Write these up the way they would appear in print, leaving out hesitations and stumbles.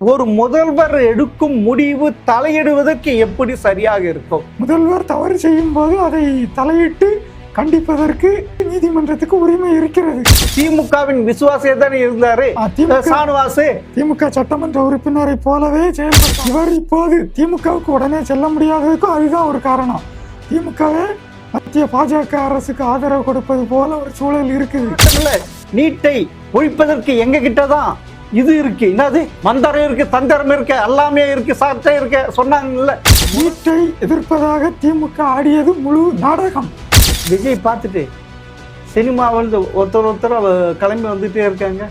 ஒரு முதல்வர் எடுக்கும் முடிவு தலையிடுவதற்கு எப்படி சரியாக இருக்கும்? முதல்வர் தவறு செய்யும் போது அதை தலையிட்டு கண்டிப்பதற்கு நீதிமன்றத்துக்கு உரிமை இருக்கிறது. திமுகவின் விசுவாசியே தானே இருந்தாரு சானுவாசு. திமுக சட்டமன்ற உறுப்பினரை போலவே செயல்பட்டார். இவர் இப்போது திமுகவுக்கு உடனே செல்ல முடியாததுக்கும் அதுதான் ஒரு காரணம். திமுகவே மத்திய பாஜக அரசுக்கு ஆதரவு கொடுப்பது போல ஒரு சூழல் இருக்குது. நீட்டை ஒழிப்பதற்கு எங்க கிட்டதான் இது இருக்கு, என்னது மந்திரம் இருக்கு, தந்திரம் இருக்கு, எல்லாமே இருக்கு, சாட்சியம் இருக்கு சொன்னாங்கல்ல. நீட்டை எதிர்ப்பதாக திமுக ஆடியது முழு நாடகம். விஜய் பார்த்துட்டு சினிமாவில் ஒருத்தர் கிளம்பி வந்துட்டே இருக்காங்க.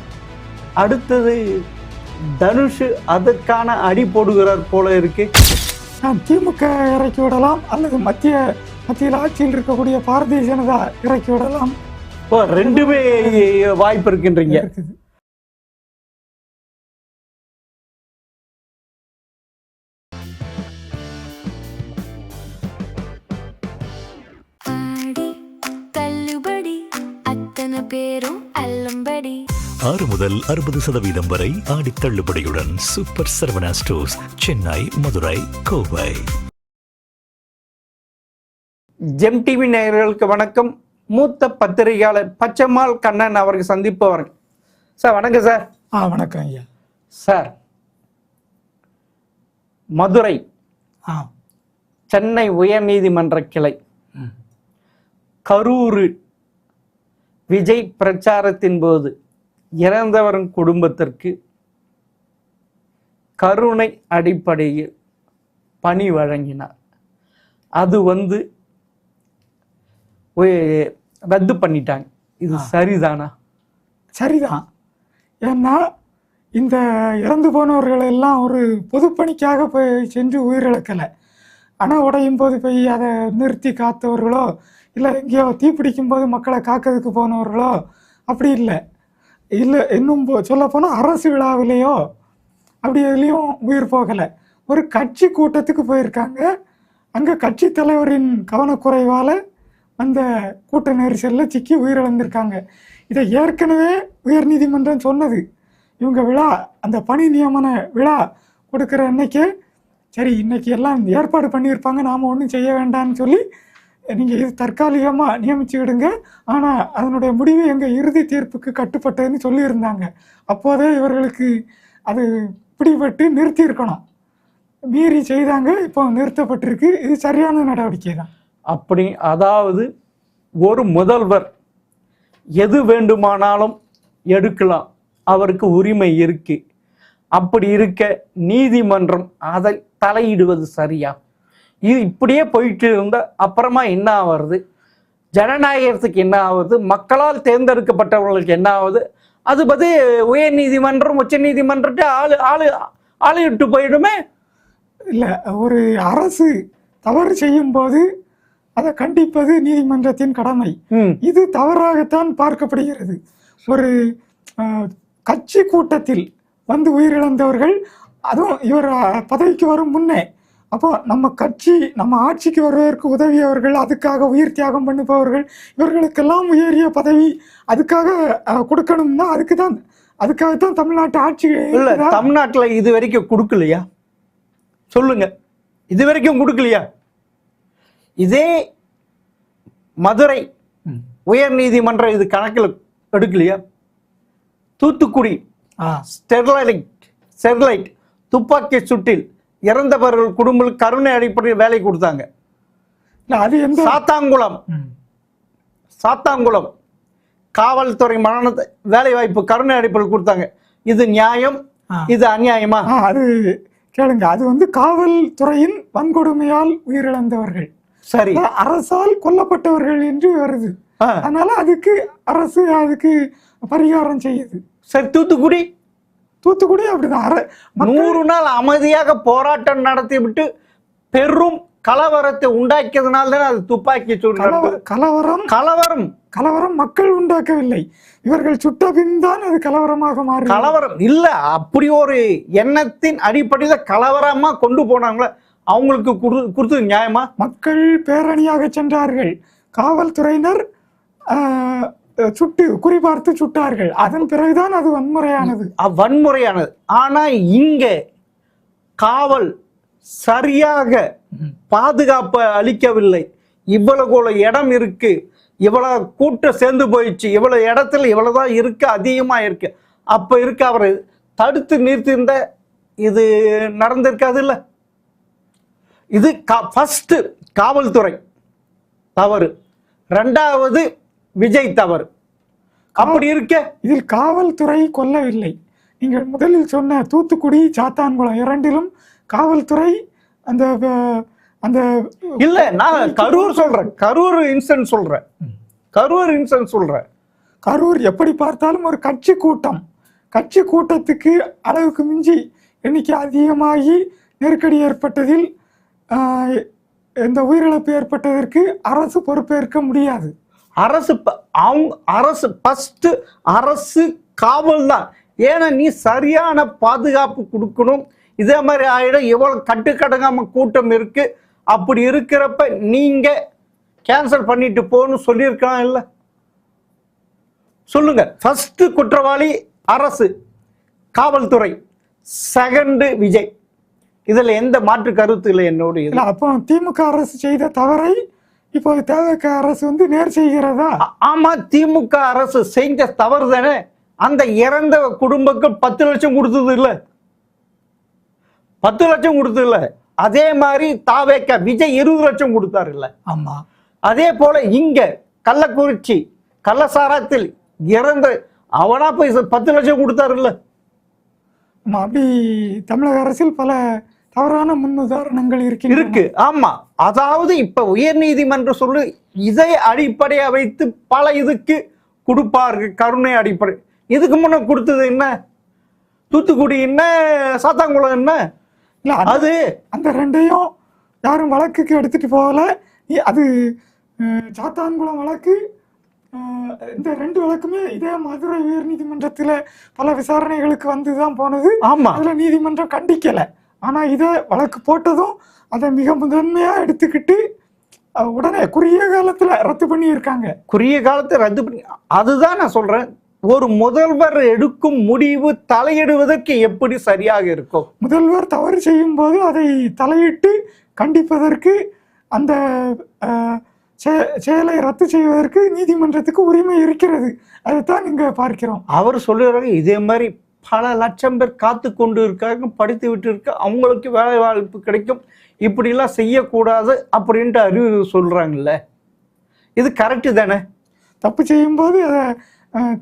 அடுத்தது தனுஷ் அதற்கான அடி போடுகிறார் போல இருக்கு. திமுக இறக்கி விடலாம் அல்லது மத்தியில் ஆட்சியில் இருக்கக்கூடிய பாரதிய ஜனதா இறக்கி விடலாம். ரெண்டுமே வாய்ப்பு இருக்கின்றீங்க. பேரும் 6 முதல் 60% வரை ஆடி தள்ளுபடியுடன் super Saravana stores, Chennai, Madurai, Kovai. Gem TV நேயர்களுக்கு வணக்கம். மூத்த பத்திரிகையாளர் பச்சைமால் கண்ணன் அவர்கள் சந்திப்பவர். சார் வணக்கம் சார். வணக்கம் ஐயா. சார், மதுரை சென்னை உயர்நீதிமன்ற கிளை கரூர் விஜய் பிரச்சாரத்தின் போது இறந்தவரின் குடும்பத்திற்கு கருணை அடிப்படையில் பணி வழங்கினார். அது ரத்து பண்ணிட்டாங்க. இது சரிதானா? சரிதான். ஏன்னா இந்த இறந்து போனவர்கள் எல்லாம் ஒரு பொதுப்பணிக்காக போய் சென்று உயிரிழக்கலை. ஆனால் உடையும் போது போய் அதை நிறுத்தி காத்தவர்களோ இல்லை எங்கேயோ தீப்பிடிக்கும் போது மக்களை காக்கிறதுக்கு போனவர்களோ அப்படி இல்லை. இன்னும் சொல்லப்போனால் அரசு விழாவிலேயோ அப்படி எதுலேயும் உயிர் போகலை. ஒரு கட்சி கூட்டத்துக்கு போயிருக்காங்க. அங்கே கட்சி தலைவரின் கவனக்குறைவால் அந்த கூட்ட நெரிசலில் சிக்கி உயிரிழந்திருக்காங்க. இதை ஏற்கனவே உயர்நீதிமன்றம் சொன்னது. இவங்க விழா, அந்த பணி நியமன விழா கொடுக்குற அன்னைக்கே சரி இன்னைக்கு எல்லாம் ஏற்பாடு பண்ணியிருப்பாங்க, நாம் ஒன்றும் செய்ய வேண்டாம்னு சொல்லி நீங்கள் இது தற்காலிகமாக நியமிச்சுக்கிடுங்க, ஆனால் அதனுடைய முடிவு எங்கள் இறுதி தீர்ப்புக்கு கட்டுப்பட்டதுன்னு சொல்லியிருந்தாங்க. அப்போதே இவர்களுக்கு அது பிடிபட்டு நிறுத்தியிருக்கணும். மீறி செய்தாங்க, இப்போ நிறுத்தப்பட்டிருக்கு. இது சரியான நடவடிக்கை தான். அப்படி அதாவது ஒரு முதல்வர் எது வேண்டுமானாலும் எடுக்கலாம், அவருக்கு உரிமை இருக்கு. அப்படி இருக்க நீதிமன்றம் அதை தலையிடுவது சரியா? இது இப்படியே போயிட்டு இருந்தால் அப்புறமா என்ன ஆகுறது? ஜனநாயகத்துக்கு என்ன ஆகுது? மக்களால் தேர்ந்தெடுக்கப்பட்டவர்களுக்கு என்ன ஆகுது? அது பற்றி உயர் நீதிமன்றம் உச்ச நீதிமன்றத்தை ஆளுகிட்டு போயிடுமே. இல்லை, ஒரு அரசு தவறு செய்யும் போது அதை கண்டிப்பது நீதிமன்றத்தின் கடமை. இது தவறாகத்தான் பார்க்கப்படுகிறது. ஒரு கட்சி கூட்டத்தில் உயிரிழந்தவர்கள், அதுவும் இவர் பதவிக்கு வரும் முன்னே, அப்போ நம்ம கட்சி நம்ம ஆட்சிக்கு வருவதற்கு உதவியவர்கள், அதுக்காக உயிர் தியாகம் பண்ணுபவர்கள், இவர்களுக்கெல்லாம் உயரிய பதவி அதுக்காக கொடுக்கணும்னா அதுக்காகத்தான் தமிழ்நாட்டு ஆட்சி. இல்லை, தமிழ்நாட்டில் இது வரைக்கும் கொடுக்கலையா? சொல்லுங்க, இது வரைக்கும் கொடுக்கலையா? இதே மதுரை உயர் நீதிமன்றம் இது கணக்கில் எடுக்கலையா? தூத்துக்குடி ஸ்டெர்லைட் துப்பாக்கி சுட்டில் இறந்தவர்கள் குடும்பம் கருணை அடிப்படையில் வேலை கொடுத்தாங்க. சாத்தாங்குளம் காவல்துறை மரணத்தை வேலை வாய்ப்பு கருணை அடிப்படையில் கொடுத்தாங்க. இது நியாயம்? இது அநியாயமா? அது கேளுங்க, அது காவல்துறையின் வன்கொடுமையால் உயிரிழந்தவர்கள், சரி, அரசால் கொல்லப்பட்டவர்கள் என்று வருது. அதனால அரசு அதுக்கு பரிகாரம் செய்யுது. சரி, தூத்துக்குடி அப்படிதான் 100 நாள் அமைதியாக போராட்டம் நடத்தி விட்டு பெரும் கலவரத்தை உண்டாக்கியதுனால தானே அது துப்பாக்கி சூடு. கலவரம் மக்கள் உண்டாக்கவில்லை, இவர்கள் சுட்ட பின் தான் அது கலவரமாக மாறி. கலவரம் இல்ல, அப்படி ஒரு எண்ணத்தின் அடிப்படையில கலவரமா கொண்டு போனாங்களே, அவங்களுக்கு கொடுத்தது நியாயமா? மக்கள் பேரணியாக சென்றார்கள், காவல்துறையினர் சுட்டு குறிபார்த்து சுட்டார்கள். அதன் பிறகுதான் அது வன்முறையானது. வன்முறையானது. ஆனா இங்க காவல் சரியாக பாதுகாப்பு அளிக்கவில்லை. இவ்வளவு இடம் இருக்கு, இவ்வளவு கூட்டம் சேர்ந்து போயிடுச்சு, இவ்வளவு இடத்துல இவ்வளவுதான் இருக்கு, அதிகமா இருக்கு, அப்ப இருக்கு அவரை தடுத்து நிறுத்தியிருந்த இது நடந்திருக்காது இல்ல. இது ஃபர்ஸ்ட் காவல்துறை தவறு, ரெண்டாவது விஜய் தவறு. அப்படி இருக்க இதில் காவல்துறை கொல்லவில்லை. நீங்கள் முதலில் சொன்ன தூத்துக்குடி சாத்தான்குளம் இரண்டிலும் காவல்துறை அந்த அந்த இல்ல, நான் கரூர் சொல்றேன், கரூர் இன்சிடென்ட் சொல்றேன், கரூர் இன்சிடென்ட் சொல்றேன். கரூர் எப்படி பார்த்தாலும் ஒரு கட்சி கூட்டம், கட்சி கூட்டத்துக்கு அளவுக்கு மிஞ்சி எண்ணிக்கை அதிகமாகி நெருக்கடி ஏற்பட்டதில் இந்த உயிரிழப்பு ஏற்பட்டதற்கு அரசு பொறுப்பேற்க முடியாது. அரசு ஃபர்ஸ்ட் அரசு காவல் தான். ஏன்னா நீ சரியான பாதுகாப்பு கொடுக்கணும். இதே மாதிரி ஆயிடும், எவ்வளவு கட்டுக்கடங்காம கூட்டம் இருக்கு, அப்படி இருக்கிறப்ப நீங்க கேன்சல் பண்ணிட்டு போன்னு சொல்லியிருக்கலாம் இல்ல. சொல்லுங்க, ஃபர்ஸ்ட் குற்றவாளி அரசு காவல்துறை, செகண்ட் விஜய். இதுல எந்த மாற்று கருத்து இல்லை என்னோட. அப்போ திமுக அரசு செய்த தவறை இப்போது தேவக அரசு நேர் செய்கிறதா? ஆமா, திமுக அரசு செஞ்ச தவறு தானே. அந்த இறந்த குடும்பக்கு 10 லட்சம் கொடுத்தது இல்ல, 10 லட்சம் கொடுத்தது இல்ல. அதே மாதிரி தாவேக்க விஜய் 20 லட்சம் கொடுத்தாரு இல்ல. ஆமா, அதே போல இங்க கள்ளக்குறிச்சி கள்ளசாரத்தில் இறந்த அவனா போய் 10 லட்சம் கொடுத்தாரு இல்ல. அப்படி தமிழக அரசில் பல தவறான முன்னுதாரணங்கள் இருக்கு. ஆமா, அதாவது இப்ப உயர் நீதிமன்றம் சொல்லு இதை அடிப்படையா வைத்து பல இதுக்கு கொடுப்பார்கள் கருணை அடிப்படை. இதுக்கு முன்ன கொடுத்தது என்ன? தூத்துக்குடி என்ன, சாத்தாங்குளம் என்ன? இல்ல, அது அந்த ரெண்டையும் யாரும் வழக்குக்கு எடுத்துட்டு போகல. அது சாத்தான்குளம் வழக்கு, இந்த 2 வழக்குமே இதே மதுரை உயர் நீதிமன்றத்தில் பல விசாரணைகளுக்கு வந்துதான் போனது. ஆமா, அதுல நீதிமன்றம் கண்டிக்கல. ஆனா இதை வழக்கு போட்டதும் அதை மிக முதன்மையா எடுத்துக்கிட்டு உடனே குறுகிய காலத்துல ரத்து பண்ணி இருக்காங்க. குறுகிய காலத்தை ரத்து பண்ணி, அதுதான் நான் சொல்றேன். ஒரு முதல்வர் எடுக்கும் முடிவு தலையிடுவதற்கு எப்படி சரியாக இருக்கும்? முதல்வர் தவறு செய்யும் போது அதை தலையிட்டு கண்டிப்பதற்கு, அந்த செயலை ரத்து செய்வதற்கு நீதிமன்றத்துக்கு உரிமை இருக்கிறது. அதைத்தான் இங்க பார்க்கிறோம். அவர் சொல்லுறாங்க, இதே மாதிரி பல லட்சம் பேர் காத்து கொண்டு இருக்காங்க, படித்து விட்டு இருக்க, அவங்களுக்கு வேலை வாய்ப்பு கிடைக்கும், இப்படிலாம் செய்யக்கூடாது அப்படின்ட்டு அறிவு சொல்றாங்கல்ல. இது கரெக்டு தானே? தப்பு செய்யும்போது அதை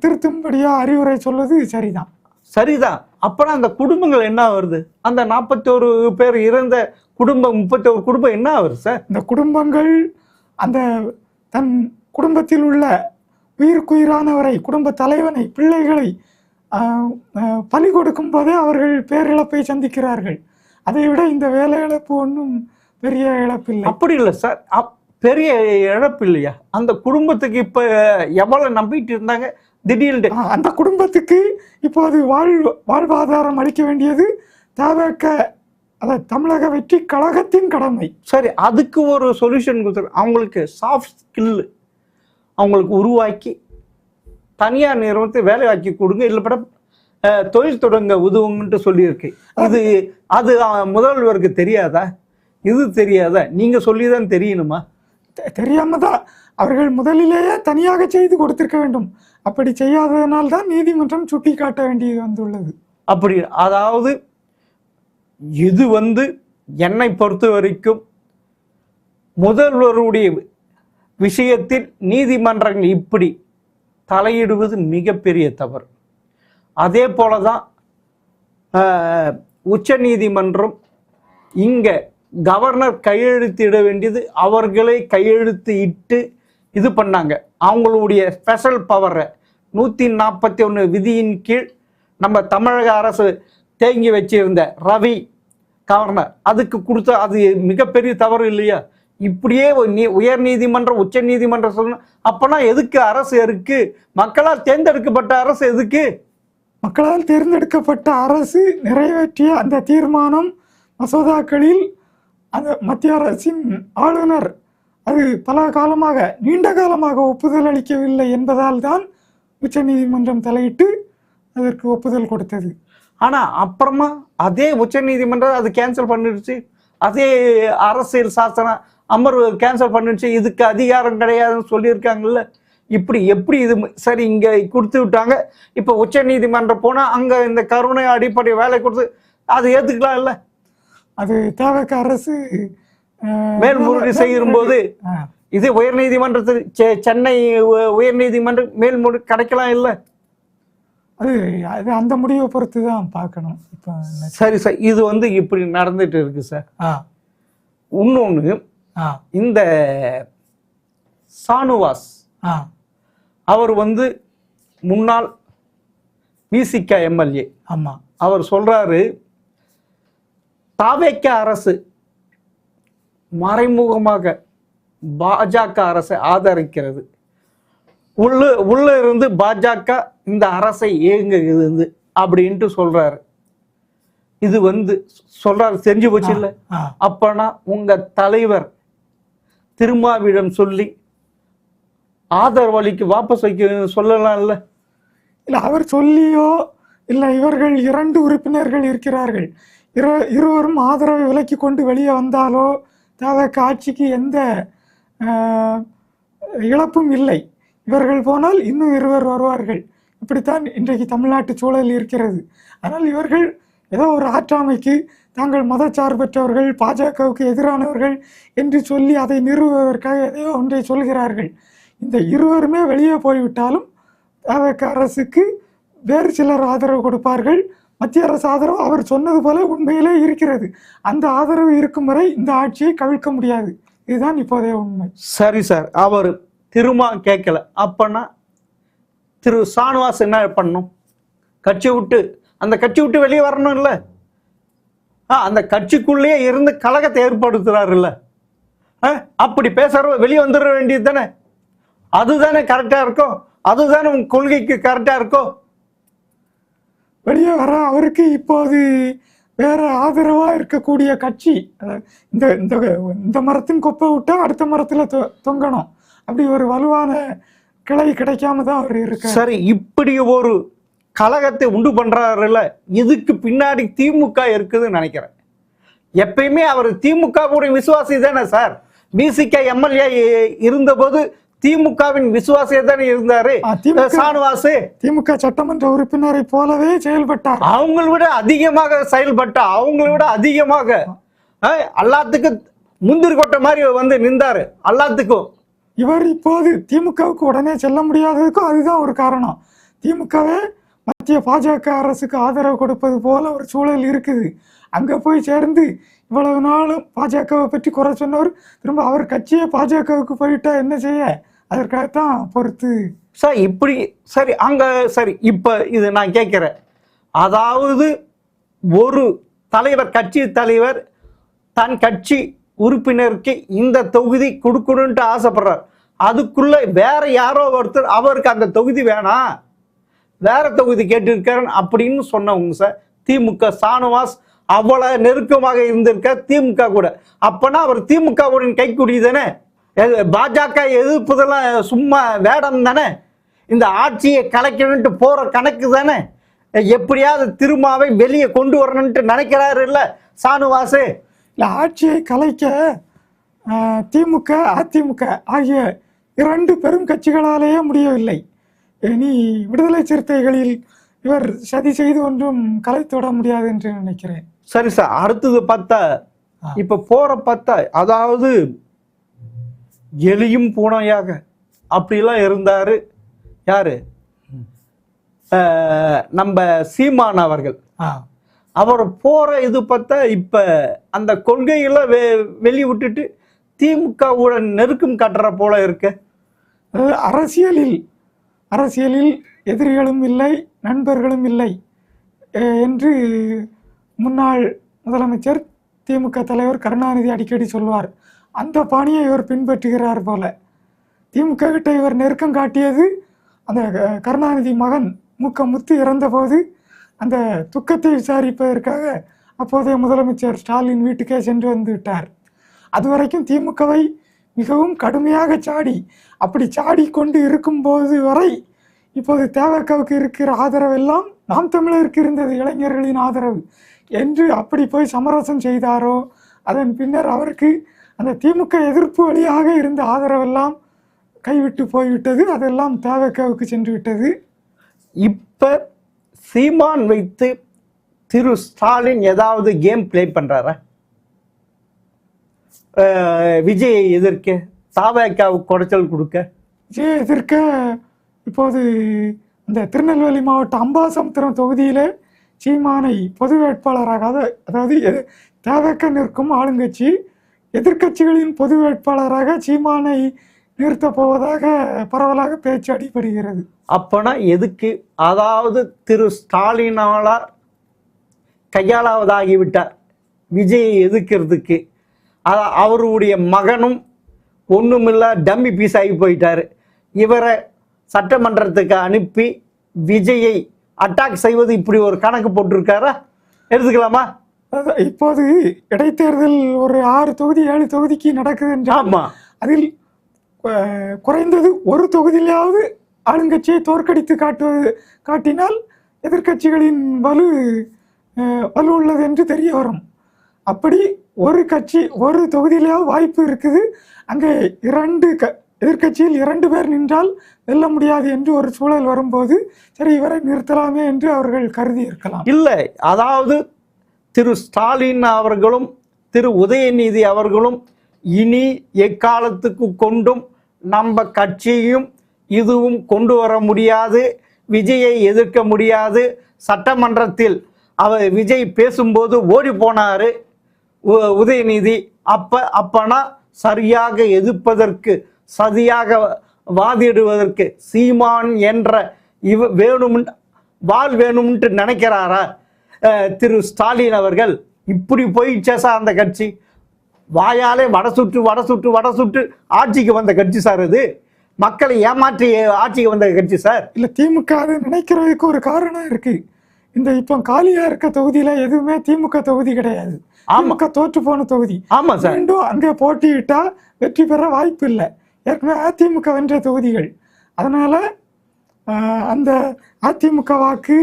திருத்தும்படியா அறிவுரை சொல்வது சரிதான். சரிதான். அப்பனா அந்த குடும்பங்கள் என்ன வருது? அந்த 41 பேர் இறந்த குடும்பம், 31 குடும்பம் என்ன வருது சார்? இந்த குடும்பங்கள் அந்த தன் குடும்பத்தில் உள்ள உயிருக்குயிரானவரை, குடும்ப தலைவனை, பிள்ளைகளை பலி கொடுக்கும் போதே அவர்கள் பேரிழப்பை சந்திக்கிறார்கள். அதை விட இந்த வேலை இழப்பு ஒன்றும் பெரிய இழப்பு இல்லை. அப்படி இல்லை சார், பெரிய இழப்பு இல்லையா? அந்த குடும்பத்துக்கு இப்ப எவ்வளவு நம்பிட்டு இருந்தாங்க, திடீர்னு அந்த குடும்பத்துக்கு இப்போது வாழ்வாதாரம் அளிக்க வேண்டியது தவக, தமிழக வெற்றி கழகத்தின் கடமை. சரி, அதுக்கு ஒரு சொல்யூஷன் கொடுத்துரு. அவங்களுக்கு சாஃப்ட் ஸ்கில் அவங்களுக்கு உருவாக்கி தனியார் நிறுவனத்தை வேலையாக்கி கொடுங்க, இல்லப்பட தொழில் தொடங்க உதவுங்கன்ட்டு சொல்லியிருக்கு. அது முதல்வருக்கு தெரியாதா? இது தெரியாதா? நீங்க சொல்லிதான் தெரியணுமா? தெரியாம தான் அவர்கள் முதலிலேயே தனியாக செய்து கொடுத்திருக்க வேண்டும். அப்படி செய்யாததனால்தான் நீதிமன்றம் சுட்டி காட்ட வேண்டியது வந்துள்ளது. அப்படி, அதாவது இது என்னை பொறுத்த வரைக்கும் முதல்வருடைய விஷயத்தில் நீதிமன்றங்கள் இப்படி தலையிடுவது மிகப்பெரிய தவறு. அதே போலதான் உச்ச நீதிமன்றம் இங்க கவர்னர் கையெழுத்திட வேண்டியது அவர்களே கையெழுத்து இட்டு இது பண்ணாங்க. அவங்களுடைய ஸ்பெஷல் பவரை 141 விதியின் கீழ் நம்ம தமிழக அரசு தேங்கி வச்சிருந்த ரவி கவர்னர் அதுக்கு கொடுத்த, அது மிகப்பெரிய தவறு இல்லையா? இப்படியே உயர் நீதிமன்றம், உச்ச நீதிமன்றம் சொல்லணும். அப்பனா எதுக்கு அரசு இருக்கு? மக்களால் தேர்ந்தெடுக்கப்பட்ட அரசு எதுக்கு? மக்களால் தேர்ந்தெடுக்கப்பட்ட அரசு நிறைவேற்றிய அந்த தீர்மானம் மசோதாக்களில் அந்த மத்திய அரசின் ஆளுநர் அது பல காலமாக நீண்ட காலமாக ஒப்புதல் அளிக்கவில்லை என்பதால் தான் உச்சநீதிமன்றம் தலையிட்டு அதற்கு ஒப்புதல் கொடுத்தது. ஆனா அப்புறமா அதே உச்சநீதிமன்றம் அது கேன்சல் பண்ணிடுச்சு. அதே அரசியல் சாசன அமர்வு கேன்சல் பண்ணிடுச்சு. இதுக்கு அதிகாரம் கிடையாதுன்னு சொல்லியிருக்காங்கல்ல. இப்படி எப்படி இது சரி இங்க கொடுத்து விட்டாங்க. இப்ப உச்சநீதிமன்றம் போனா அங்க இந்த கருணை அடிப்படை வேலை கொடுத்து அது ஏத்துக்கலாம் இல்ல. அது தேவைக்கு அரசு மேல்முறையீடு செய்யும் போது இது உயர்நீதிமன்றத்தில் சென்னை உயர்நீதிமன்றம் மேல்முறை கிடைக்கலாம் இல்ல. அது அது அந்த முடிவை பொறுத்து தான் பார்க்கணும். இப்போ சரி சார், இது இப்படி நடந்துட்டு இருக்கு சார். இன்னொன்று, இந்த சானுவாஸ் அவர் முன்னாள் விசிக எம்எல்ஏ. ஆமா, அவர் சொல்றாரு தாவேக்க அரசு மறைமுகமாக பாஜக அரசை ஆதரிக்கிறது. உள்ள இருந்து பாஜக இந்த அரசை இயங்குகிறது அப்படின்ட்டு சொல்றாரு. இது சொல்றாரு, தெரிஞ்சு போச்சு இல்ல. அப்பனா உங்க தலைவர் திருமாவிடம் சொல்லி ஆதரவளிக்கு வாபஸ் வைக்க சொல்லலாம் இல்ல. இல்ல அவர் சொல்லியோ இல்ல, இவர்கள் 2 உறுப்பினர்கள் இருக்கிறார்கள், இருவரும் ஆதரவை விலக்கி கொண்டு வெளியே வந்தாலோ தேவைக்கு ஆட்சிக்கு எந்த இழப்பும் இல்லை. இவர்கள் போனால் இன்னும் 2 வருவார்கள். இப்படித்தான் இன்றைக்கு தமிழ்நாட்டு சூழல் இருக்கிறது. ஆனால் இவர்கள் ஏதோ ஒரு ஆற்றாமைக்கு தாங்கள் மதச்சார்பற்றவர்கள், பாஜகவுக்கு எதிரானவர்கள் என்று சொல்லி அதை நிறுவுவதற்காக எதையோ ஒன்றை சொல்கிறார்கள். இந்த இருவருமே வெளியே போய்விட்டாலும் தேவைக்கு அரசுக்கு வேறு சிலர் ஆதரவு கொடுப்பார்கள். மத்திய அரசு ஆதரவு அவர் சொன்னது போல உண்மையிலே இருக்கிறது. அந்த ஆதரவு இருக்கும் வரை இந்த ஆட்சியை கவிழ்க்க முடியாது. இதுதான் இப்போதைய உண்மை. சரி சார், அவர் திருமா கேட்கல. அப்பனா திரு சானுவாஸ் என்ன பண்ணணும்? அந்த கட்சி விட்டு வெளியே வரணும் இல்ல. அந்த கட்சிக்குள்ளேயே இருந்து கலகத்தை ஏற்படுத்துறாரு இல்ல. அப்படி பேசுற வெளியே வந்துட வேண்டியது தானே. அதுதானே கரெக்டா இருக்கும். அதுதானே உங்க கொள்கைக்கு கரெக்டா இருக்கும். வெளியே வர அவருக்கு இப்போது வேற ஆதரவா இருக்கக்கூடிய கட்சி இந்த இந்த மரத்தின் கொப்பை விட்டா அடுத்த மரத்துல தொங்கணும். அப்படி ஒரு வலுவான கிளை கிடைக்காம தான் அவர் இருக்க. சரி, இப்படி ஒரு கலகத்தை உண்டு பண்றாருல்ல, இதுக்கு பின்னாடி திமுக இருக்குதுன்னு நினைக்கிறேன். எப்பயுமே அவர் திமுக கூட விசுவாசி தானே சார். விசிக எம்எல்ஏ இருந்த போது திமுகவின் விசுவாசியே தானே இருந்தாரு சானுவாஸ். திமுக சட்டமன்ற உறுப்பினரை போலவே செயல்பட்டார். அவங்களை விட அதிகமாக செயல்பட்டார். அவங்களை விட அதிகமாக எல்லாத்துக்கும் முந்திரி கொட்டை மாதிரி நின்றாரு எல்லாத்துக்கும். இவர் இப்போது திமுகவுக்கு உடனே செல்ல முடியாததுக்கும் அதுதான் ஒரு காரணம். திமுகவே மத்திய பாஜக அரசுக்கு ஆதரவு கொடுப்பது போல ஒரு சூழல் இருக்குது. அங்க போய் சேர்ந்து இவ்வளவு நாளும் பாஜகவை பற்றி குறை சொன்னவர் திரும்ப அவர் கட்சியை பாஜகவுக்கு போயிட்டா என்ன செய்ய? அதற்காகத்தான் பொறுத்து சார் இப்படி. சரி, அங்க சரி, இப்ப இது நான் கேட்கிறேன். அதாவது ஒரு தலைவர், கட்சி தலைவர் தன் கட்சி உறுப்பினருக்கு இந்த தொகுதி கொடுக்கணும்ட்டு ஆசைப்படுறார். அதுக்குள்ள வேற யாரோ ஒருத்தர் அவருக்கு அந்த தொகுதி வேணாம், வேற தொகுதி கேட்டிருக்காரு அப்படின்னு சொன்னவங்க சார் திமுக. சானுவாஸ் அவ்வளவு நெருக்கமாக இருந்திருக்க திமுக கூட. அப்பனா அவர் திமுகவுடன் கைக்குடி தானே. பாஜக எதிர்ப்புதெல்லாம் சும்மா வேடம் தானே. இந்த ஆட்சியை கலைக்கணும்ட்டு போற கணக்கு தானே. எப்படியாவது திருமாவை வெளியே கொண்டு வரணும்ட்டு நினைக்கிறாரு இல்ல சானுவாசு. இல்ல, ஆட்சியை கலைக்க திமுக அதிமுக ஆகிய 2 பெரும் கட்சிகளாலேயே முடியவில்லை. இனி விடுதலை சிறுத்தைகளில் இவர் சதி செய்து ஒன்றும் கலைத்துவிட முடியாது என்று நினைக்கிறேன். சரி சார், அடுத்தது பார்த்தா இப்ப போற பார்த்தா அதாவது எலியும் பூனையாக அப்படிலாம் இருந்தாரு யாரு, நம்ம சீமான் அவர்கள். அவர் போற இது பார்த்தா இப்ப அந்த கொள்கைகளை வெளி விட்டுட்டு திமுகவுடன் நெருக்கம் காட்டுற போல இருக்கு. அரசியலில் எதிரிகளும் இல்லை, நண்பர்களும் இல்லை என்று முன்னாள் முதலமைச்சர் திமுக தலைவர் கருணாநிதி அடிக்கடி சொல்வார். அந்த பாணியை இவர் பின்பற்றுகிறார் போல. திமுக கிட்ட இவர் நெருக்கம் காட்டியது அந்த கருணாநிதி மகன் முத்து இறந்தபோது அந்த துக்கத்தை விசாரிப்பதற்காக அப்போதைய முதலமைச்சர் ஸ்டாலின் வீட்டுக்கே சென்று வந்து விட்டார். அதுவரைக்கும் திமுகவை மிகவும் கடுமையாக சாடி, அப்படி சாடி கொண்டு இருக்கும்போது வரை இப்போது தேவகவுக்கு இருக்கிற ஆதரவெல்லாம் நாம் தமிழருக்கு இருந்தது இளைஞர்களின் ஆதரவு என்று அப்படி போய் சமரசம் செய்தாரோ, அதன் பின்னர் அவருக்கு அந்த திமுக எதிர்ப்பு வழியாக இருந்த ஆதரவெல்லாம் கைவிட்டு போய்விட்டது. அதெல்லாம் தேவகவுக்கு சென்று விட்டது. இப்ப சீமான் வைத்து திரு ஸ்டாலின் ஏதாவது கேம் பிளே பண்றாரா? விஜயை எதிர்க்க, தாவேக்காவுக்கு குடைச்சல் கொடுக்க? விஜயை எதிர்க்க இப்போது இந்த திருநெல்வேலி மாவட்டம் அம்பாசமுத்திரம் தொகுதியில் சீமானை பொது வேட்பாளராக, அதாவது தேவேக்க நிற்கும் ஆளுங்கட்சி எதிர்க்கட்சிகளின் பொது வேட்பாளராக சீமானை நிறுத்தப் போவதாக பரவலாக பேச்சு அடிபடுகிறது. அப்பனா எதுக்கு? அதாவது திரு ஸ்டாலினால கையாளாவதாகிவிட்டார் விஜயை எதிர்க்கிறதுக்கு. அவருடைய மகனும் ஒன்றுமில்ல டம்மி பீஸ் ஆகி போயிட்டார். இவரை சட்டமன்றத்துக்கு அனுப்பி விஜயை அட்டாக் செய்வது இப்படி ஒரு கணக்கு போட்டிருக்காரா? எடுத்துக்கலாமா? இப்போது இடைத்தேர்தல் ஒரு 6 தொகுதி 7 தொகுதிக்கு நடக்குது என்றால் அதில் குறைந்தது ஒரு தொகுதியிலாவது ஆளுங்கட்சியை தோற்கடித்து காட்டினால் எதிர்க்கட்சிகளின் வலு உள்ளது என்று தெரிய வரும். அப்படி ஒரு கட்சி ஒரு தொகுதியிலாவது வாய்ப்பு இருக்குது. அங்கே எதிர்க்கட்சியில் 2 பேர் நின்றால் வெல்ல முடியாது என்று ஒரு சூழல் வரும்போது சரி இவரை நிறுத்தலாமே என்று அவர்கள் கருதி இருக்கலாம். இல்லை, அதாவது திரு ஸ்டாலின் அவர்களும் திரு உதயநிதி அவர்களும் இனி எக்காலத்துக்கு கொண்டும் நம்ம கட்சியும் இதுவும் கொண்டு வர முடியாது, விஜயை எதிர்க்க முடியாது. சட்டமன்றத்தில் விஜய் பேசும்போது ஓடி போனாரு உதயநிதி. அப்பனா சரியாக எதிர்ப்பதற்கு, சதியாக வாதிடுவதற்கு சீமான் என்ற வேணும்ன்ட்டு நினைக்கிறாரா திரு ஸ்டாலின் அவர்கள்? இப்படி போயிடுச்சா அந்த கட்சி? வாயாலே வடை சுட்டு ஆட்சிக்கு வந்த கட்சி சார் இது. மக்களை ஏமாற்றி ஆட்சிக்கு வந்த கட்சி சார். இல்லை, திமுக அதை நினைக்கிறதுக்கு ஒரு காரணம் இருக்கு. இந்த இப்போ காலியா இருக்க தொகுதியில எதுவுமே திமுக தொகுதி கிடையாது. திமுக தோற்று போன தொகுதி. ஆமா சார். மீண்டும் அங்கே போட்டியிட்டா வெற்றி பெற வாய்ப்பு இல்லை. ஏற்கனவே அதிமுக வென்ற தொகுதிகள். அதனால அந்த அதிமுக வாக்கு,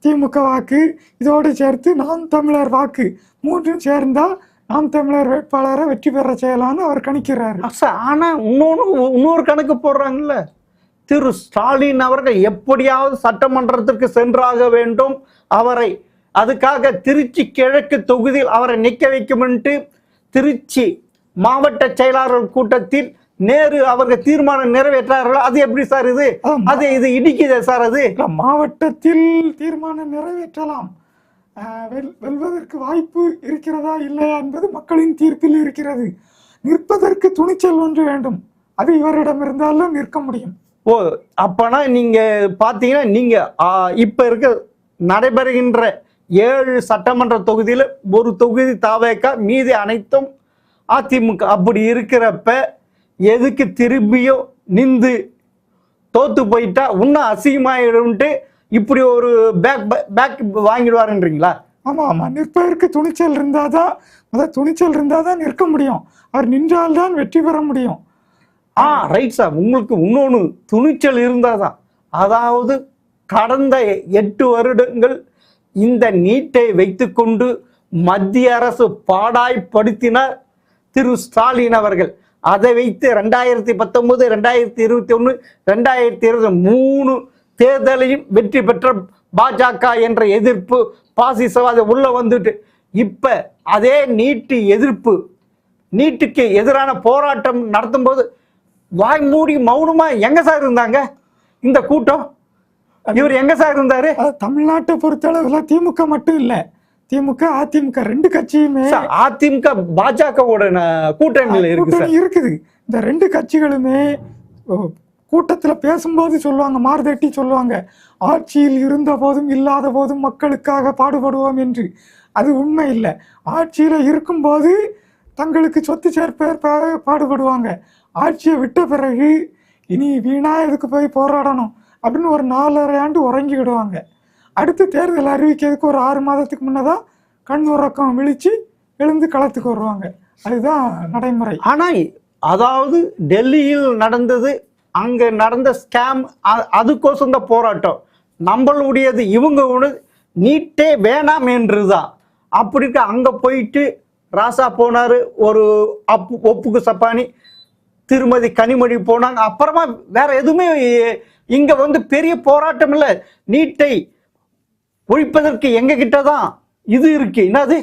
திமுக வாக்கு இதோடு சேர்த்து நாம் தமிழர் வாக்கு 3ம் சேர்ந்தா நாம் தமிழர் வேட்பாளரை வெற்றி பெற செய்யலான்னு அவர் கணிக்கிறாரு. ஆனா இன்னொரு கணக்கு போடுறாங்கல்ல, திரு ஸ்டாலின் அவர்கள் எப்படியாவது சட்டமன்றத்திற்கு சென்றாக வேண்டும். அவரை அதுக்காக திருச்சி கிழக்கு தொகுதியில் அவரை நிற்க வைக்கும்ட்டு திருச்சி மாவட்ட செயலாளர்கள் கூட்டத்தில் நேரு அவர்கள் தீர்மானம் நிறைவேற்றார்கள். அது எப்படி சார் இது? இது இடிக்குதே சார். அது மாவட்டத்தில் தீர்மானம் நிறைவேற்றலாம், வெல்வதற்கு வாய்ப்பு இருக்கிறதா இல்லையா என்பது மக்களின் தீர்ப்பில் இருக்கிறது. நிற்பதற்கு துணிச்சல் ஒன்று வேண்டும். அது இவரிடம் இருந்தாலும் நிற்க முடியும். அப்பனா நீங்க பாத்தீங்கன்னா, நீங்க இப்ப இருக்க நடைபெறுகின்ற 7 சட்டமன்ற தொகுதியில ஒரு தொகுதி தாவேக்கா, மீதி அனைத்தும் அதிமுக. அப்படி இருக்கிறப்ப எதுக்கு திரும்பியும் நின்று தோத்து போயிட்டா இன்னும் அசிங்கமாயிடும்ட்டு இப்படி ஒரு பேக் வாங்கிடுவாருன்றீங்களா? ஆமா, நிற்பதற்கு துணிச்சல் இருந்தாதான் நிற்க முடியும். அவர் நின்றால்தான் வெற்றி பெற முடியும். Right sir. உங்களுக்கு இன்னொன்று துணிச்சல் இருந்தாதான். அதாவது கடந்த 8 வருடங்கள் இந்த நீட்டை வைத்துக்கொண்டு மத்திய அரசு பாடாய்படுத்தினார் திரு ஸ்டாலின் அவர்கள். அதை வைத்து 2019, 2021, 2023 தேர்தலையும் வெற்றி பெற்ற பாஜக என்ற எதிர்ப்பு பாசிசவாத உள்ள வந்துட்டு இப்ப அதே நீட்டுக்கு எதிரான போராட்டம் நடத்தும் போது வாய் மூடி மௌனமா எங்க சார் இருந்தாங்க இந்த கூட்டம்? இவர் எங்க சார் இருந்தாரு? தமிழ்நாட்டை பொறுத்தளவுல திமுக மட்டும் இல்ல, திமுக அதிமுக 2 கட்சியுமே, அதிமுக பாஜகவோட கூட்டணியில் இருக்குது. இந்த 2 கட்சிகளுமே கூட்டத்தில் பேசும்போது சொல்லுவாங்க, மார்தட்டி சொல்லுவாங்க, ஆட்சியில் இருந்த போதும் இல்லாத போதும் மக்களுக்காக பாடுபடுவோம் என்று. அது உண்மை இல்லை. ஆட்சியில் இருக்கும்போது தங்களுக்கு சொத்து சேர்ப்பதற்காக பாடுபடுவாங்க. ஆட்சியை விட்ட பிறகு இனி வீணா எதுக்கு போய் போராடணும் அப்படின்னு ஒரு 4.5 ஆண்டு உறங்கிவிடுவாங்க. அடுத்து தேர்தல் அறிவிக்கிறதுக்கு ஒரு 6 மாதத்துக்கு முன்னதான் கண் உறக்கம் விழிச்சு எழுந்து களத்துக்கு வருவாங்க. அதுதான் நடைமுறை. ஆனால் அதாவது டெல்லியில் நடந்தது, அங்கே நடந்த ஸ்கேம், அதுக்கோசம் தான் போராட்டம். நம்மளுடையது இவங்க நீட்டே வேணாம் என்றுதான். அப்படி இருக்க அங்கே போயிட்டு ராசா போனார், ஒரு ஒப்புக்கு சப்பானி, திருமதி கனிமொழி போனாங்க. அப்புறமா வேற எதுவுமே இங்க பெரிய போராட்டம் இல்லை. நீட்டை ஒழிப்பதற்கு எங்க கிட்ட தான் இது இருக்கு. என்னது,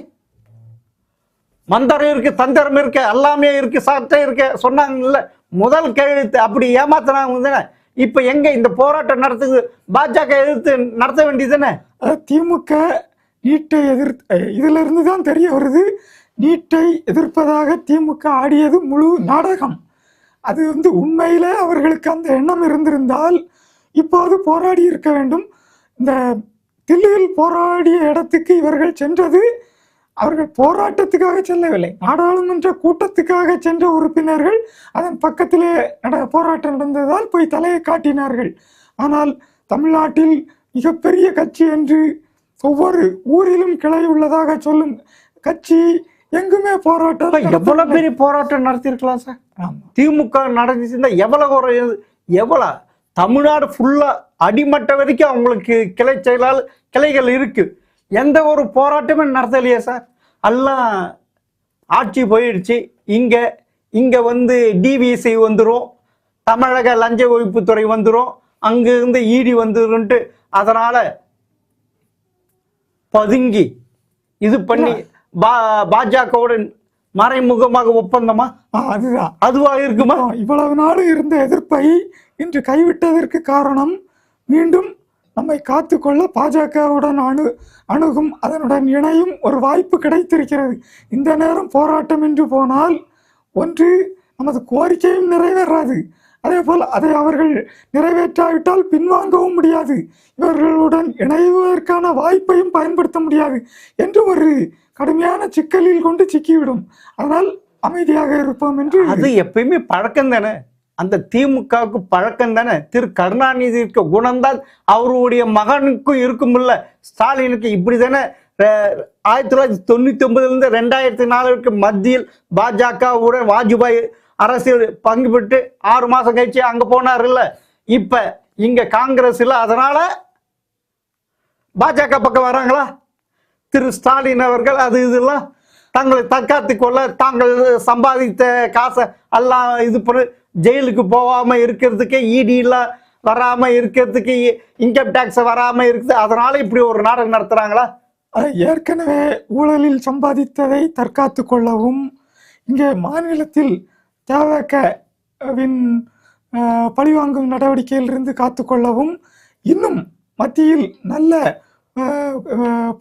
மந்திரம் இருக்கு, தந்திரம் இருக்கு, எல்லாமே இருக்கு, சட்டம் இருக்கு சொன்னாங்கல்ல முதல் கையெழுத்து. அப்படி ஏமாத்தினாங்க. இப்ப எங்க இந்த போராட்டம் நடத்துது? பாஜக எதிர்த்து நடத்த வேண்டியதுன்னு. திமுக நீட்டை இதுல இருந்து தான் தெரிய வருது, நீட்டை எதிர்ப்பதாக திமுக ஆடியது முழு நாடகம். அது உண்மையில அவர்களுக்கு அந்த எண்ணம் இருந்திருந்தால் இப்போது போராடி இருக்க வேண்டும். இந்த தில்லியில் போராடிய இடத்துக்கு இவர்கள் சென்றது அவர்கள் போராட்டத்துக்காக செல்லவில்லை, நாடாளுமன்ற கூட்டத்துக்காக சென்ற உறுப்பினர்கள் அதன் பக்கத்திலே போராட்டம் நடந்ததால் போய் தலையை காட்டினார்கள். ஆனால் தமிழ்நாட்டில் மிகப்பெரிய கட்சி என்று ஒவ்வொரு ஊரிலும் கிளை உள்ளதாக சொல்லும் கட்சி எங்குமே போராட்டம். எவ்வளவு பெரிய போராட்டம் நடத்திருக்கலாம் சார். திமுக நடத்திருந்தா எவ்வளவு தமிழ்நாடு ஃபுல்லா அடிமட்ட வரைக்கும் அவங்களுக்கு கிளை செயலாளர் கிளைகள் இருக்கு. எந்த ஒரு போராட்டமே நடத்தலையே சார். எல்லாம் ஆட்சி போயிடுச்சு. இங்க டிவிசி வந்துடும், தமிழக லஞ்ச ஒழிப்புத்துறை வந்துடும், அங்கிருந்து ஈடி வந்துருன்ட்டு அதனால பதுங்கி இது பண்ணி பாஜகவோட மறைமுகமாக ஒப்பந்தமா அதுதான் அதுவா இருக்குமா? இவ்வளவு நாள் இருந்த எதிர்ப்பை இன்று கைவிட்டதற்கு காரணம் மீண்டும் நம்மை காத்துக்கொள்ள பாஜகவுடன் அணுகும் அதனுடன் இணையும் ஒரு வாய்ப்பு கிடைத்திருக்கிறது. இந்த நேரம் போராட்டம் என்று போனால் ஒன்று நமது கோரிக்கையும் நிறைவேறாது, அதே போல் அதை அவர்கள் நிறைவேற்றாவிட்டால் பின்வாங்கவும் முடியாது, இவர்களுடன் இணைவதற்கான வாய்ப்பையும் பயன்படுத்த முடியாது என்று ஒரு கடுமையான சிக்கலில் கொண்டு சிக்கிவிடும். அதனால் அமைதியாக இருப்போம் என்று. அது எப்பயுமே பழக்கம் தானே, அந்த திமுகவுக்கு பழக்கம் தானே. திரு கருணாநிதி இருக்க குணம்தான் அவருடைய மகனுக்கும் இருக்கும்ல, ஸ்டாலினுக்கு. இப்படி தானே 1999 2004 மத்தியில் பாஜகவுடன் வாஜ்பாய் அரசியல் பங்கு பெற்று 6 மாசம் கழிச்சு அங்க போனார்ல. இப்ப இங்க காங்கிரஸ் இல்ல, அதனால பாஜக பக்கம் வராங்களா? திரு ஸ்டாலின் அவர்கள் அது இதெல்லாம் தங்களை தற்காத்து கொள்ள, தாங்கள் சம்பாதித்த காசை எல்லாம் இது பண்ணி ஜெயிலுக்கு போகாம இருக்கிறதுக்கு, இடியெல்லாம் வராம இருக்கிறதுக்கு, இன்கம் டேக்ஸ் வராம இருக்குது, அதனால இப்படி ஒரு நாடகம் நடத்துறாங்களா? ஏற்கனவே ஊழலில் சம்பாதித்ததை தற்காத்து கொள்ளவும், இங்கே மாநிலத்தில் தேவகவின் பழிவாங்கும் நடவடிக்கையிலிருந்து காத்துக்கொள்ளவும், இன்னும் மத்தியில் நல்ல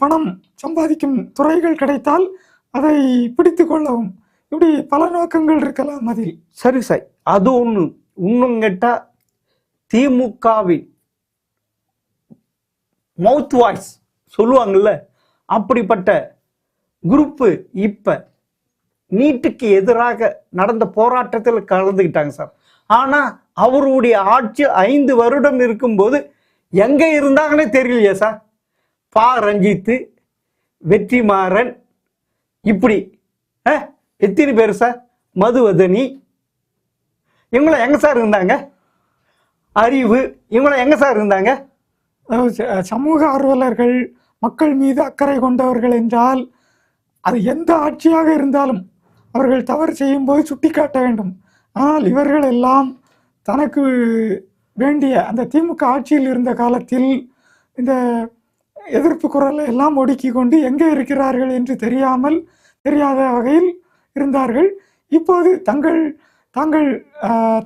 பணம் சம்பாதிக்கும் துறைகள் கிடைத்தால் அதை பிடித்து கொள்ளவும், இப்படி பல நோக்கங்கள் இருக்கலாம் அதில். சரி சார், அது ஒன்று. இன்னும் கேட்டா திமுகவின் மவுத் வாய்ஸ் சொல்லுவாங்கல்ல, அப்படிப்பட்ட குரூப்பு இப்ப நீட்டுக்கு எதிராக நடந்த போராட்டத்தில் கலந்துக்கிட்டாங்க சார். ஆனா அவருடைய ஆட்சி 5 வருடம் இருக்கும்போது எங்க இருந்தாங்கன்னே தெரியலையே சார். பா ரஞ்சித்து, வெற்றிமாறன், இப்படி எத்தனை பேர் சார், மதுவதனி, இவங்கள எங்க சார் இருந்தாங்க? அறிவு, இவங்கள எங்க சார் இருந்தாங்க? சமூக ஆர்வலர்கள், மக்கள் மீது அக்கறை கொண்டவர்கள் என்றால் அது எந்த ஆட்சியாக இருந்தாலும் அவர்கள் தவறு செய்யும் போது சுட்டி காட்ட வேண்டும். ஆனால் இவர்கள் எல்லாம் தனக்கு வேண்டிய அந்த திமுக ஆட்சியில் இருந்த காலத்தில் இந்த எதிர்ப்பு குரலை எல்லாம் ஒடுக்கி கொண்டு எங்கே இருக்கிறார்கள் என்று தெரியாத வகையில் இருந்தார்கள். இப்போது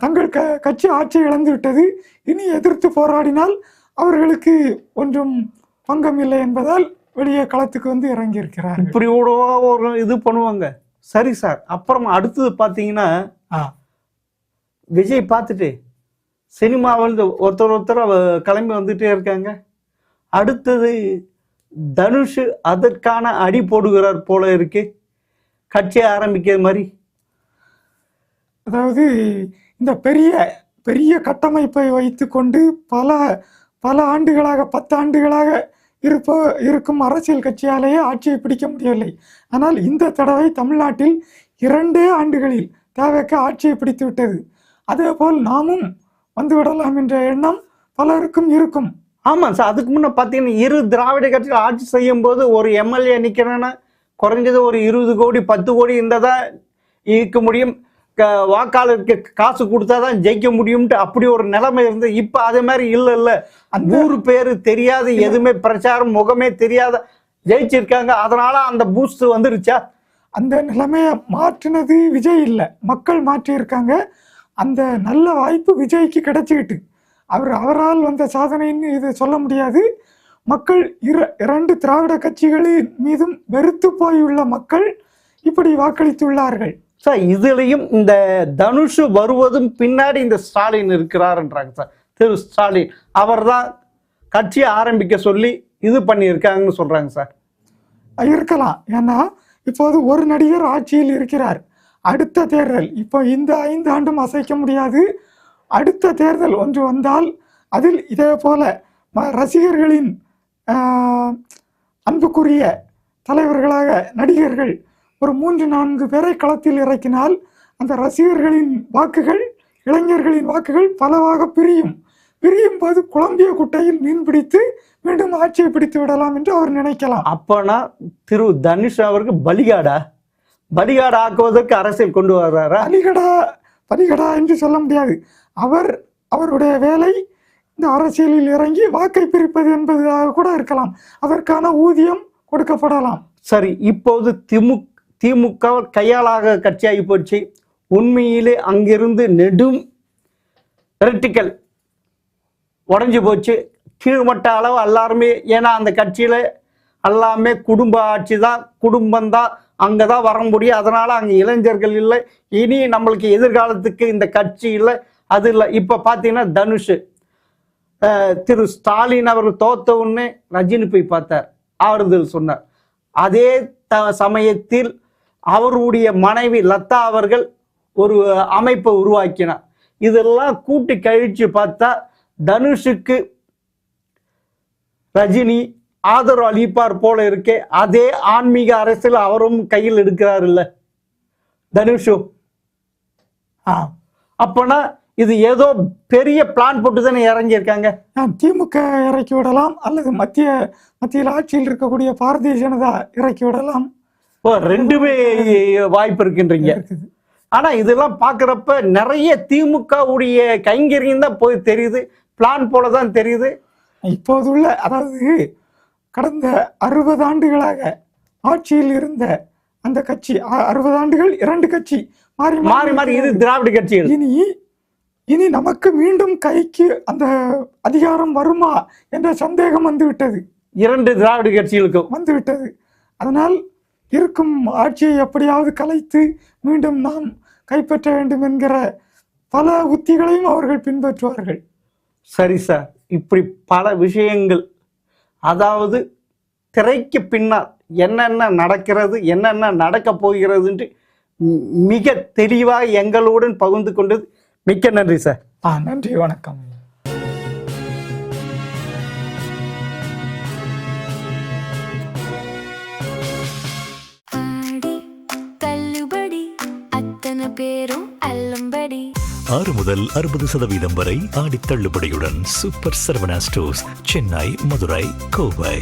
தங்கள் கட்சி ஆட்சி இழந்து விட்டது, இனி எதிர்த்து போராடினால் அவர்களுக்கு ஒன்றும் பங்கம் இல்லை என்பதால் வெளியே களத்துக்கு இறங்கி இருக்கிறார். இப்படி ஒரு இது பண்ணுவாங்க. சரி சார், அப்புறம் அடுத்தது பார்த்தீங்கன்னா விஜய் பார்த்துட்டு சினிமாவில் ஒருத்தர் கிளம்பி வந்துட்டே இருக்காங்க. அடுத்தது தனுஷ் அதற்கான அடி போடுகிறார் போல இருக்கு, கட்சி ஆரம்பிக்கிற மாதிரி. அதாவது இந்த பெரிய பெரிய கட்டமைப்பை வைத்து கொண்டு பல ஆண்டுகளாக 10 ஆண்டுகளாக இருக்கும் அரசியல் கட்சியாலேயே ஆட்சியை பிடிக்க முடியவில்லை. ஆனால் இந்த தடவை தமிழ்நாட்டில் 2 ஆண்டுகளில் தேவைக்கு ஆட்சியை பிடித்து விட்டது. அதே போல் நாமும் வந்து விடலாம் என்ற எண்ணம் பலருக்கும் இருக்கும். ஆமாம் சார், அதுக்கு முன்னே பார்த்தீங்கன்னா இரு திராவிட கட்சிகள் ஆட்சி செய்யும் போது ஒரு எம்எல்ஏ நிற்கிறேன்னா குறைஞ்சது ஒரு 20 கோடி 10 கோடி இருந்தால் தான் இருக்க முடியும், வாக்காளருக்கு காசு கொடுத்தா தான் ஜெயிக்க முடியும்ட்டு அப்படி ஒரு நிலைமை இருந்து. இப்போ அதே மாதிரி இல்லை, ஊர் பேர் தெரியாது, எதுவுமே பிரச்சாரம் முகமே தெரியாத ஜெயிச்சிருக்காங்க. அதனால அந்த பூஸ்ட் வந்துருச்சா? அந்த நிலைமையை மாற்றினது விஜய் இல்லை, மக்கள் மாற்றியிருக்காங்க. அந்த நல்ல வாய்ப்பு விஜய்க்கு கிடைச்சிக்கிட்டு அவரால் வந்த சாதனைன்னு இது சொல்ல முடியாது. மக்கள் இரண்டு திராவிட கட்சிகளின் மீதும் வெறுத்து போயுள்ள மக்கள் இப்படி வாக்களித்துள்ளார்கள். சார், இதுலேயும் இந்த தனுஷ் வருவதும் பின்னாடி இந்த ஸ்டாலின் இருக்கிறாருன்றாங்க சார். திரு ஸ்டாலின் அவர் தான் கட்சியை ஆரம்பிக்க சொல்லி இது பண்ணியிருக்காங்கன்னு சொல்கிறாங்க சார். இருக்கலாம், ஏன்னா இப்போது ஒரு நடிகர் ஆட்சியில் இருக்கிறார். அடுத்த தேர்தல் இப்போ இந்த 5 ஆண்டும் அசைக்க முடியாது. அடுத்த தேர்தல் ஒன்று வந்தால் அதில் இதே போல ரசிகர்களின் அன்புக்குரிய தலைவர்களாக நடிகர்கள் ஒரு 3-4 பேரை களத்தில் இறக்கினால் அந்த ரசிகர்களின் வாக்குகள், இளைஞர்களின் வாக்குகள் பலவாக பிரியும் போது குழம்பிய குட்டையில் மீன் பிடித்து மீண்டும் ஆட்சியை பிடித்து விடலாம் என்று அவர் நினைக்கலாம். அப்போனா திரு தனுஷ் அவருக்கு பலிகாடா ஆக்குவதற்கு அரசியல் கொண்டு வர்றாரா? பலிகடா என்று சொல்ல முடியாது. அவருடைய வேலை இந்த அரசியலில் இறங்கி வாக்கை பிரிப்பது என்பதாக கூட இருக்கலாம். அதற்கான ஊதியம் கொடுக்கப்படலாம். சரி, இப்போது திமுக கையாளாக கட்சியாகி போச்சு. உண்மையிலே அங்கிருந்து நெடும் வெர்டிக்கல் உடஞ்சி போச்சு. கீழ்மட்ட அளவு எல்லாருமே, ஏன்னா அந்த கட்சியில் எல்லாமே குடும்ப ஆட்சி தான், குடும்பம்தான், அங்கே தான் வர முடியும். அதனால் அங்கே இளைஞர்கள் இல்லை, இனி நம்மளுக்கு எதிர்காலத்துக்கு இந்த கட்சி இல்லை, அது இல்லை. இப்போ பார்த்தீங்கன்னா தனுஷ் திரு ஸ்டாலின் அவர் தோத்த உடனே ரஜினி போய் பார்த்தார், ஆறுதல் சொன்னார். அதே சமயத்தில் அவருடைய மனைவி லதா அவர்கள் ஒரு அமைப்பை உருவாக்கினார். இதெல்லாம் கூட்டி கழிச்சு பார்த்தா தனுஷுக்கு ரஜினி ஆதரவு அளிப்பார் போல இருக்கே. அதே ஆன்மீக அரசியல் அவரும் கையில் எடுக்கிறார் இல்ல தனுஷு. அப்பனா இது ஏதோ பெரிய பிளான் போட்டு தானே இறங்கியிருக்காங்க. திமுக இறக்கி விடலாம், அல்லது மத்தியில் ஆட்சியில் இருக்கக்கூடிய பாரதிய ஜனதா இறக்கி விடலாம். ரெண்டுமே வாய்ப்பு இருக்குன்றீங்க. ஆனா இதெல்லாம் பாக்குறப்ப நிறைய திமுக உடைய கைங்கரியம் தான் போய் தெரியுது, பிளான் போலதான் தெரியுது. இப்போதுள்ள, அதாவது கடந்த 60 ஆண்டுகளாக ஆட்சியில் இருந்த அந்த கட்சி, 60 ஆண்டுகள் 2 கட்சி மாறி மாறி இது திராவிட கட்சிகள். இனி நமக்கு மீண்டும் கைக்கு அந்த அதிகாரம் வருமா என்ற சந்தேகம் வந்துவிட்டது. 2 திராவிட கட்சிகளுக்கும் வந்துவிட்டது. அதனால் இருக்கும் ஆட்சியை எப்படியாவது கலைத்து மீண்டும் நாம் கைப்பற்ற வேண்டும் என்கிற பல உத்திகளையும் அவர்கள் பின்பற்றுவார்கள். சரி சார், இப்படி பல விஷயங்கள், அதாவது திரைக்கு பின்னால் என்னென்ன நடக்கிறது, என்னென்ன நடக்க போகிறதுன்ட்டு மிக தெளிவாக எங்களுடன் பகிர்ந்து கொண்டது மிக்க நன்றி சார். நன்றி, வணக்கம். பேரும் அல்லம்படி 6 முதல் 60% வரை ஆடி தள்ளுபடியுடன் சூப்பர் சரவணா ஸ்டோர்ஸ், சென்னை, மதுரை, கோவை.